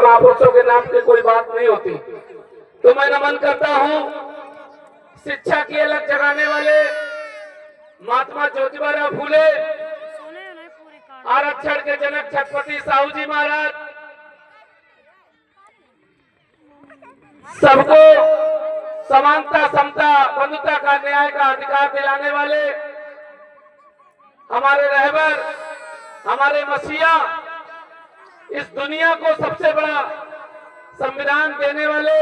महापुरुषों के नाम की कोई बात नहीं होती। तो मैं नमन करता हूँ शिक्षा की अलग जगाने वाले महात्मा ज्योतिबा फूले, आरक्षण के जनक छत्रपति साहू जी महाराज, सबको समानता, समता, बंधुता का, न्याय का अधिकार दिलाने वाले हमारे रहबर, हमारे मसीहा, इस दुनिया को सबसे बड़ा संविधान देने वाले,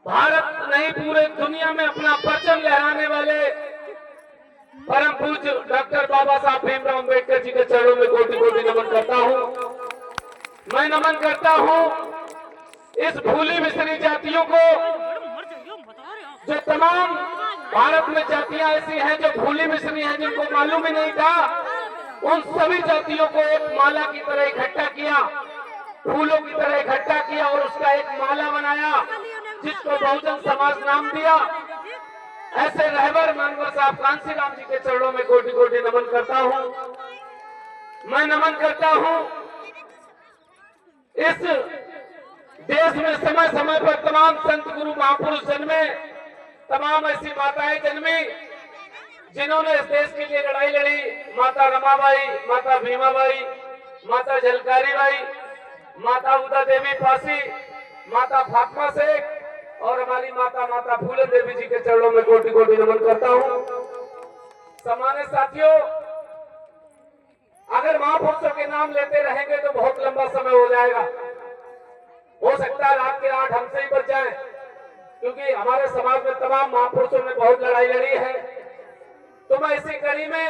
भारत नहीं पूरे दुनिया में अपना परचम लहराने वाले परम पूज्य डॉक्टर बाबा साहब भीमराव अम्बेडकर जी के चरणों में कोटि कोटि नमन करता हूं। मैं नमन करता हूं इस भूली बिसरी जातियों को, जो तमाम भारत में जातियां ऐसी हैं जो भूली बिसरी हैं, जिनको मालूम ही नहीं था, उन सभी जातियों को एक माला की तरह इकट्ठा किया, फूलों की तरह इकट्ठा किया और उसका एक माला बनाया जिसको बहुजन समाज नाम दिया। ऐसे रहबर मानवर साहब कांसीराम जी के चरणों में कोटि कोटि नमन करता हूं। मैं नमन करता हूं इस देश में समय समय पर तमाम संत गुरु महापुरुष जन्मे, तमाम ऐसी माताएं जन्मी जिन्होंने इस देश के लिए लड़ाई लड़ी। माता रमाबाई, माता भीमाबाई, माता झलकारी बाई, माता उदा देवी पासी, माता फातिमा शेख और हमारी माता फूले देवी जी के चरणों में कोटि कोटि नमन करता हूं। सम्मानित साथियों, अगर महापुरुषों के नाम लेते रहेंगे तो बहुत लंबा समय हो जाएगा। हो सकता है रात के 8 हमसे ही बच जाए, क्योंकि हमारे समाज में तमाम महापुरुषों ने बहुत लड़ाई लड़ी है। तो मैं इसी कड़ी में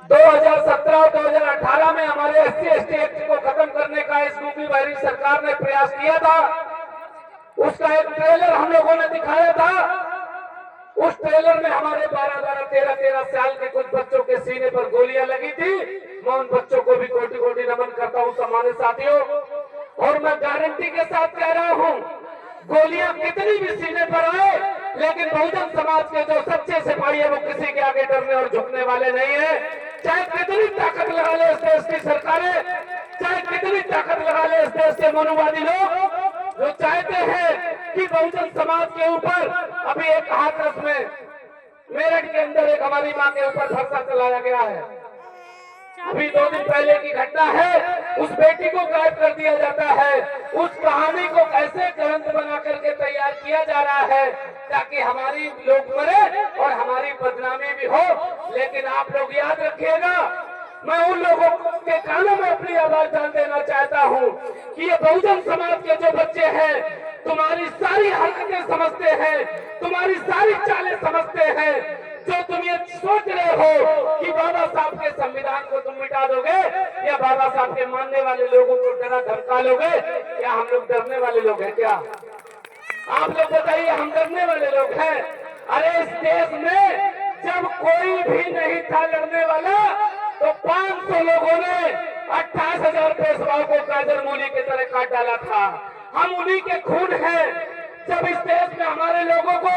2017 और 2018 में हमारे SC/ST एक्ट को खत्म करने का इस यूपी बहरी सरकार ने प्रयास किया था। उसका एक ट्रेलर हम लोगों ने दिखाया था। उस ट्रेलर में हमारे 12-12, 13-13 साल के कुछ बच्चों के सीने पर गोलियां लगी थी। मैं उन बच्चों को भी कोटि कोटि नमन करता हूं सम्मानित साथियों। और मैं गारंटी के साथ कह रहा हूं, गोलियां कितनी भी सीने पर आए, लेकिन बहुजन समाज के जो सच्चे सिपाही है वो किसी के आगे डरने और झुकने वाले नहीं है। चाहे कितनी ताकत लगा ले इस देश की सरकारें, चाहे कितनी ताकत लगा ले इस देश के मनुवादी लोग, जो चाहते हैं कि बहुजन समाज के ऊपर, अभी एक हाथरस में मेरठ के अंदर एक हमारी मां के ऊपर फरसा चलाया गया है। अभी 2 दिन पहले की घटना है, उस बेटी को गायब कर दिया जाता है। उस कहानी को कैसे ग्रंथ बना करके तैयार किया जा रहा है ताकि हमारी लोग मरे और हमारी बदनामी भी हो। लेकिन आप लोग याद रखिएगा, मैं उन लोगों के कानों में अपनी आवाज डाल देना चाहता हूं कि ये बहुजन समाज के जो बच्चे हैं, तुम्हारी सारी हरकतें समझते हैं, तुम्हारी सारी चालें समझते हैं। जो तुम ये सोच रहे हो कि बाबा साहब के संविधान को तुम मिटा दोगे या बाबा साहब के मानने वाले लोगों को डरा धमका लोगे, क्या हम लोग डरने वाले लोग हैं? क्या आप लोग बताइए, हम डरने वाले लोग हैं? अरे इस देश में जब कोई भी नहीं था लड़ने वाला, तो 500 लोगों ने 28,000 पेशवाओं को गाजर मूली की तरह काट डाला था। हम उन्हीं के खून हैं। जब इस देश में हमारे लोगों को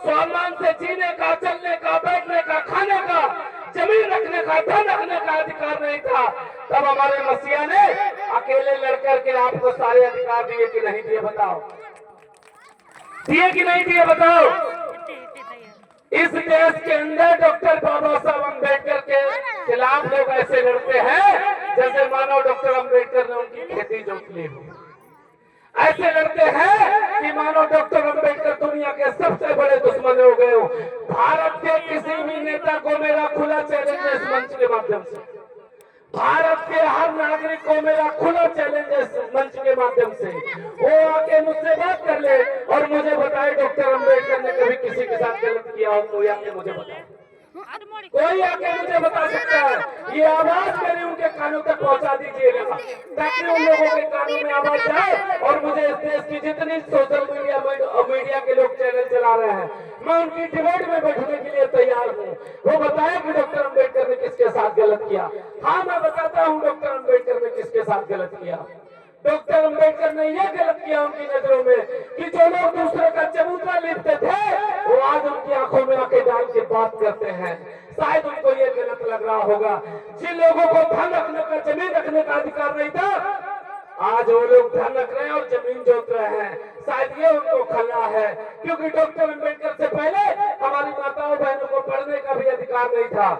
सम्मान से जीने का, चलने का, बैठने का, खाने का, जमीन रखने का, धन रखने का अधिकार नहीं था, तब हमारे मसीहा ने अकेले लड़कर के आपको सारे अधिकार दिए कि नहीं दिए? बताओ, दिए कि नहीं दिए? बताओ। इस देश के अंदर डॉक्टर बाबा साहब अम्बेडकर के खिलाफ लोग ऐसे लड़ते हैं जैसे मानो डॉक्टर अम्बेडकर ने उनकी खेती जोत ली हो। ऐसे लड़ते हैं कि मानो डॉक्टर अम्बेडकर दुनिया के सबसे बड़े दुश्मन हो गए हो। भारत के किसी भी नेता को मेरा खुला चैलेंज है इस मंच के माध्यम से, भारत के हर नागरिक को मेरा खुला चैलेंज है इस मंच के माध्यम से, वो आके मुझसे बात कर ले और मुझे बताए डॉक्टर अम्बेडकर ने कभी किसी के साथ गलत किया हो। कोई आके मुझे बताए, कोई आके मुझे बता सकता है। ये आवाज मेरी उनके कानों तक पहुंचा दीजिएगा ताकि उन लोगों के कानों में आवाज जाए। और मुझे इस देश की जितनी सोशल मीडिया के लोग चैनल चला रहे हैं, मैं उनकी डिबेट में बैठने के लिए तैयार हूँ। वो बताए कि डॉक्टर अम्बेडकर ने किसके साथ गलत किया। हाँ, मैं बताता हूँ डॉक्टर अम्बेडकर ने किसके साथ गलत किया। डॉक्टर अम्बेडकर ने यह गलत किया उनकी नजरों में कि जो लोग दूसरे का चबूतरा लिखते थे, वो आज उनकी आंखों में आंखें डाल के बात करते हैं। शायद उनको ये गलत लग रहा होगा। जिन लोगों को धन रखने का, जमीन पढ़ने का अधिकार नहीं था, आज वो लोग धन रख रहे हैं और जमीन जोत रहे हैं। शायद ये उनको खलना है, क्योंकि डॉक्टर अम्बेडकर से पहले हमारी माताओं बहनों को पढ़ने का भी अधिकार नहीं था,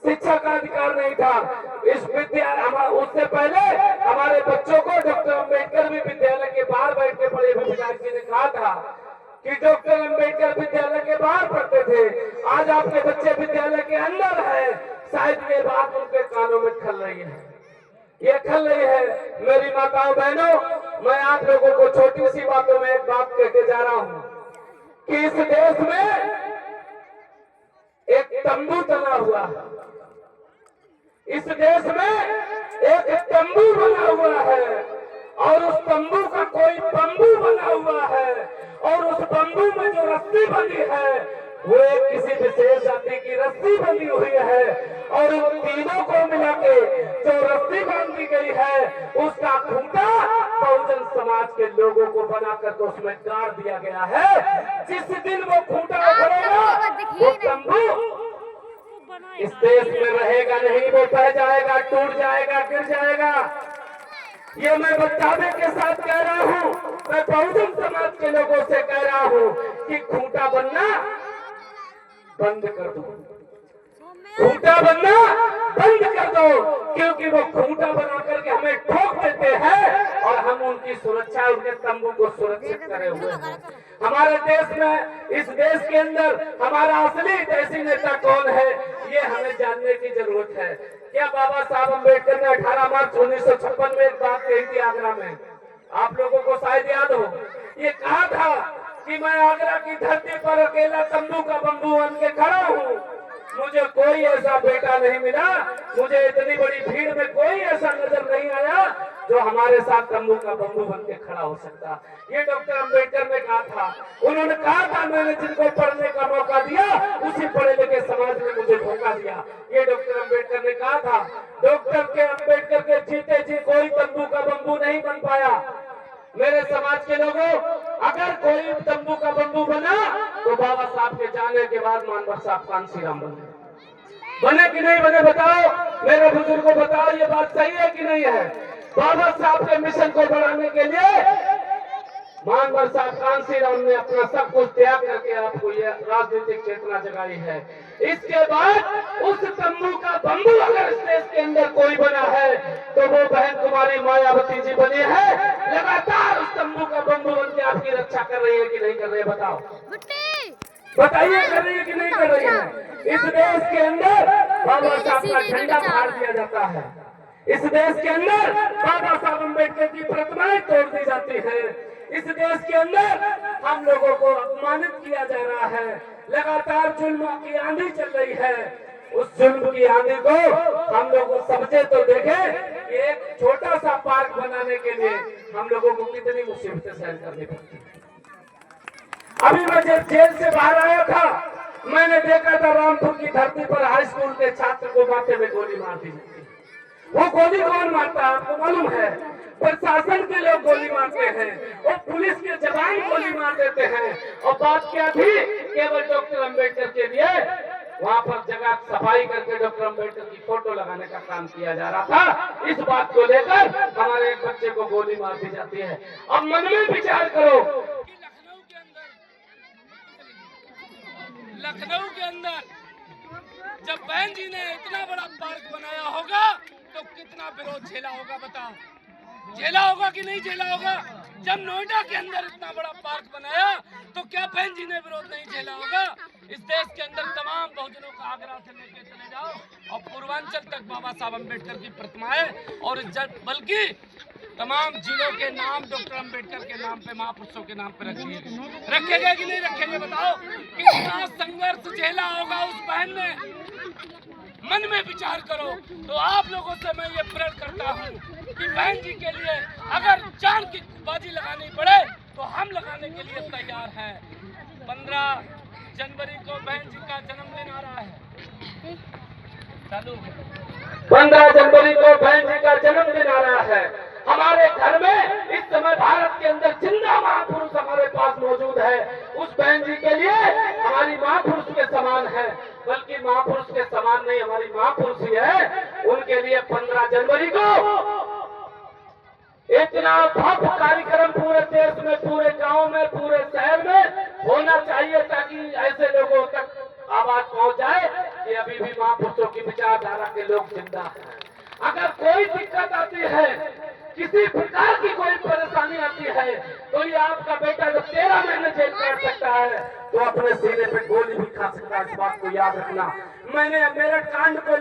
शिक्षा का अधिकार नहीं था। इस विद्यालय उससे पहले हमारे बच्चों को डॉक्टर अम्बेडकर भी विद्यालय के बाहर बैठ के पढ़े। विधायक जी ने कहा था कि डॉक्टर अम्बेडकर विद्यालय के बाहर पढ़ते थे, आज आपके बच्चे विद्यालय के अंदर है। शायद ये बात उनके कानों में खल रही है, ये खल रही है। मेरी माताओं बहनों, मैं आप लोगों को छोटी सी बातों में एक बात कहते जा रहा हूँ कि इस देश में एक तंबू तना हुआ है, इस देश में एक तंबू बना हुआ है और उस तंबू का कोई बंबू बना हुआ है और उस बंबू में जो रस्सी बनी है वो एक किसी विशेष जाति की रस्सी बनी हुई है और उन तीनों को मिला के जो रस्सी बांधी गई है उसका खूंटा बहुजन समाज के लोगों को बनाकर तो उसमें गाड़ दिया गया है। जिस दिन वो खूंटा उखड़ेगा वो तंबू इस देश में रहेगा नहीं, वो बह जाएगा, टूट जाएगा, गिर जाएगा। ये मैं दावे के साथ कह रहा हूँ, मैं बहुजन समाज के लोगों से कह रहा हूँ कि खूंटा बनना बंद कर दो, खूंटा बनना बंद कर दो, क्योंकि वो खूंटा बना करके हमें ठोक देते हैं और हम उनकी सुरक्षा, उनके तंबू को सुरक्षित करे हुए हैं। हमारे देश में, इस देश के अंदर हमारा असली देशी नेता कौन है, ये हमें जानने की जरूरत है। क्या बाबा साहब अम्बेडकर ने 18 मार्च 1956 में एक बात कही थी आगरा में, आप लोगों को शायद याद हो। ये कहा था कि मैं आगरा की धरती पर अकेला तंबू का बंबू बन के खड़ा हूँ, मुझे कोई ऐसा बेटा नहीं मिला, मुझे इतनी बड़ी भीड़ में कोई ऐसा नजर नहीं आया जो हमारे साथ तंबू का बंबू बन के खड़ा हो सकता। ये डॉक्टर अम्बेडकर ने कहा था। उन्होंने कहा था मैंने जिनको पढ़ने का मौका दिया उसी पढ़े लिखे समाज ने मुझे धोखा दिया। ये डॉक्टर अम्बेडकर ने कहा था। डॉक्टर के अम्बेडकर के जीते जी कोई तंबू का बंबू नहीं बन पाया। मेरे समाज के लोगों, अगर कोई तंबू का बंबू बना तो बाबा साहब के जाने के बाद मानवर साहब कांसीराम बने कि नहीं बने, बताओ मेरे बुजुर्गों, बताओ ये बात सही है कि नहीं है। बाबा साहब के मिशन को बढ़ाने के लिए मानवर साहब कांसीराम ने अपना सब कुछ त्याग करके आपको ये राजनीतिक चेतना जगाई है। इसके बाद उस तंबू का बंबू अगर इस देश के अंदर कोई बना है तो वो बहन कुमारी मायावती जी बनी है। लगातार उस तंबू का बंबू बन के आपकी रक्षा कर रही है कि नहीं कर रही है, बताओ, बताइए, कर रही है कि नहीं कर रही है। इस देश के अंदर बाबा साहब का झंडा फाड़ दिया जाता है, इस देश के अंदर बाबा साहब अम्बेडकर की प्रतिमाएं तोड़ दी जाती है, इस देश के अंदर हम लोगों को अपमानित किया जा रहा है। लगातार जुल्म की आंधी चल रही है। उस जुल्म की आंधी को हम लोग समझे तो देखें, एक छोटा सा पार्क बनाने के लिए हम लोगों को कितनी मुसीबतें सहन करनी पड़ती। अभी मैं जब जेल से बाहर आया था, मैंने देखा था रामपुर की धरती पर हाई स्कूल के छात्र को माथे में गोली मार दी जाती। वो गोली कौन मारता है आपको मालूम है? प्रशासन के लोग गोली मारते हैं, और पुलिस के जवान गोली मार देते हैं। और बात क्या थी, केवल डॉक्टर अम्बेडकर के लिए वहाँ पर जगह सफाई करके डॉक्टर अम्बेडकर की फोटो लगाने का काम किया जा रहा था। इस बात को लेकर हमारे एक बच्चे को गोली मार दी जाती है। अब मन में विचार करो, लखनऊ के अंदर जब बहन जी ने इतना बड़ा पार्क बनाया होगा तो कितना विरोध झेला होगा, बताओ, झेला होगा कि नहीं झेला होगा। जब नोएडा के अंदर इतना बड़ा पार्क बनाया तो क्या बहन जी ने विरोध नहीं झेला होगा। इस देश के अंदर तमाम बहुजनों का आगरा से लेकर चले जाओ और पूर्वांचल तक बाबा साहब अम्बेडकर की प्रतिमाएं, और बल्कि तमाम जिलों के नाम डॉक्टर अम्बेडकर के नाम पे, महापुरुषों के नाम पे रखे गए कि नहीं रखेंगे, बताओ। कितना संघर्ष झेला होगा उस बहन ने, मन में विचार करो। तो आप लोगों से मैं ये प्रण करता हूँ कि बहन जी के लिए अगर जान की बाजी लगानी पड़े तो हम लगाने के लिए तैयार हैं। 15 जनवरी को बहन जी का जन्मदिन आ रहा है, चालू 15 जनवरी को बहन जी का जन्मदिन आ रहा है। हमारे घर में इस समय भारत के अंदर जिंदा महापुरुष हमारे पास मौजूद है। उस बहन जी के लिए हमारी महापुरुष के समान है, बल्कि महापुरुष के समान नहीं, हमारी महापुरुष ही है। उनके लिए 15 जनवरी को इतना भव्य कार्यक्रम पूरे देश में, पूरे गांव में, पूरे शहर में होना चाहिए, ताकि ऐसे लोगों तक आवाज पहुंच जाए कि अभी भी महापुरुषों की विचारधारा के लोग जिंदा हैं। अगर कोई दिक्कत आती है, किसी प्रकार की कोई परेशानी आती है, तो ये आपका बेटा जो 13 महीने जेल काट सकता है, तो अपने सीने पे गोली भी खा सकता है। इस बात को याद रखना। मैंने मेरठ कांड को